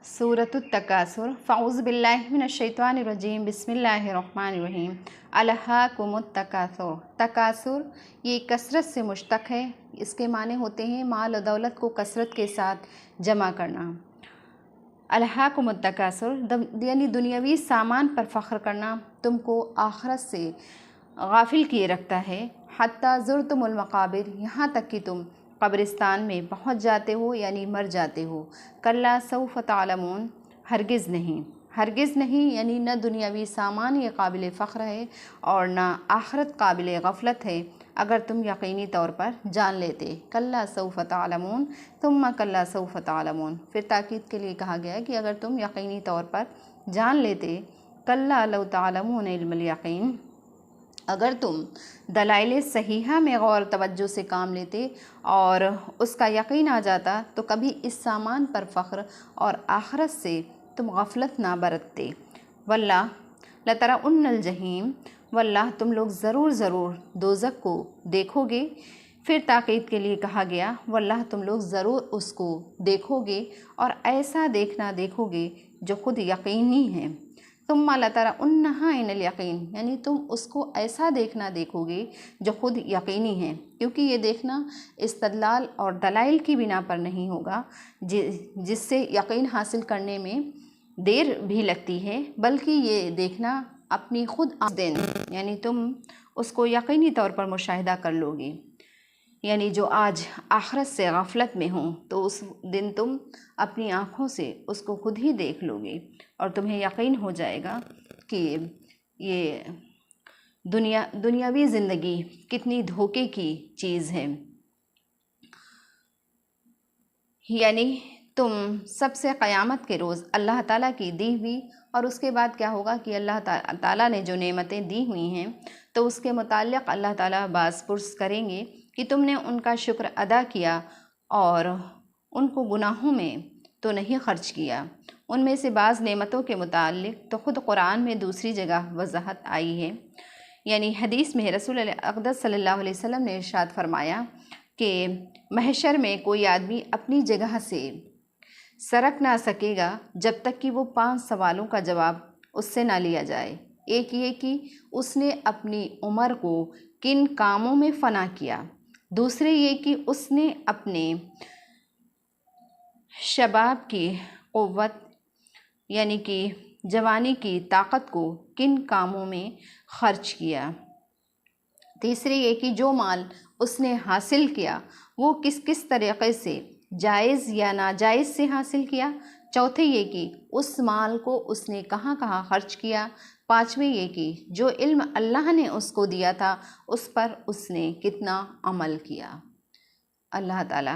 सूरत तकासुर फ़ाउज़ बिल्लाहि मिनश्शैतानिर्रजीम बिस्मिल्लाहिर्रहमानिर्रहीम। अलहाकुमुत तकासुर। तकासुर ये कसरत से मुश्तक़ है। इसके माने होते हैं माल और दौलत को कसरत के साथ जमा करना। अलहाकुमुत तकासुर यानी दुनियावी सामान पर फ़ख्र करना तुमको आखिरत से गाफिल किए रखता है। हत्ता ज़ुरतुमुल मक़ाबिर, यहाँ तक कि तुम कब्रिस्तान में पहुँच जाते हो यानी मर जाते हो। कल्ला सौफ़ तालमून, हरगिज़ नहीं यानी न दुनियावी सामान ये काबिल फ़ख्र है और न आखिरत काबिल गफ़लत है अगर तुम यकीनी तौर पर जान लेते। कल्ला सौफ़ तालमून तुम्मा कल्ला सौफ़ तालमून, फिर ताकीद के लिए कहा गया कि अगर तुम यकीनी तौर पर जान लेते। कल्ला लौ तालमून इल्मल यकीन, अगर तुम दलाइल सहीहा में गौर तवज्जो से काम लेते और उसका यकीन आ जाता तो कभी इस सामान पर फ़ख्र और आखिरत से तुम गफ़लत ना बरतते। वल्लाह लतरउन्नल जहीम, वल्लाह तुम लोग ज़रूर दोज़ख को देखोगे। फिर ताक़ीद के लिए कहा गया वल्लाह तुम लोग ज़रूर उसको देखोगे और ऐसा देखना देखोगे जो ख़ुद यकीनी है। तुम्मा लतरउन्नहा इनल यकीन, यानी तुम उसको ऐसा देखना देखोगे जो ख़ुद यकीनी है, क्योंकि ये देखना इस्तदलाल और दलाइल की बिना पर नहीं होगा जिससे यकीन हासिल करने में देर भी लगती है, बल्कि ये देखना अपनी ख़ुद आमदेन यानी तुम उसको यकीनी तौर पर मुशाहिदा कर लोगे। यानी जो आज आखिरत से गफ़लत में हो तो उस दिन तुम अपनी आँखों से उसको खुद ही देख लोगे और तुम्हें यकीन हो जाएगा कि ये दुनियावी ज़िंदगी कितनी धोखे की चीज़ है। यानी तुम सबसे क़यामत के रोज़ अल्लाह ताला की दी हुई, और उसके बाद क्या होगा कि अल्लाह ताला ने जो नेमतें दी हुई हैं तो उसके मुताल्लिक़ अल्लाह ताला बाज़ पुरस करेंगे कि तुमने उनका शुक्र अदा किया और उनको गुनाहों में तो नहीं ख़र्च किया। उनमें से बाज़ नेमतों के मुताल्लिक़ तो ख़ुद कुरान में दूसरी जगह वज़ाहत आई है। यानी हदीस में रसूल अक़दस सल्लल्लाहु अलैहि वसल्लम ने इरशाद फरमाया कि महशर में कोई आदमी अपनी जगह से सरक ना सकेगा जब तक कि वो 5 सवालों का जवाब उससे ना लिया जाए। एक ये कि उसने अपनी उम्र को किन कामों में फ़ना किया, दूसरे ये कि उसने अपने शबाब की क़ुव्वत यानी कि जवानी की ताकत को किन कामों में ख़र्च किया, तीसरे ये कि जो माल उसने हासिल किया वो किस किस तरीक़े से जायज़ या नाजायज़ से हासिल किया, चौथे ये कि उस माल को उसने कहाँ कहाँ ख़र्च किया, पाँचवें ये कि जो इल्म अल्लाह ने उसको दिया था उस पर उसने कितना अमल किया। अल्लाह ताला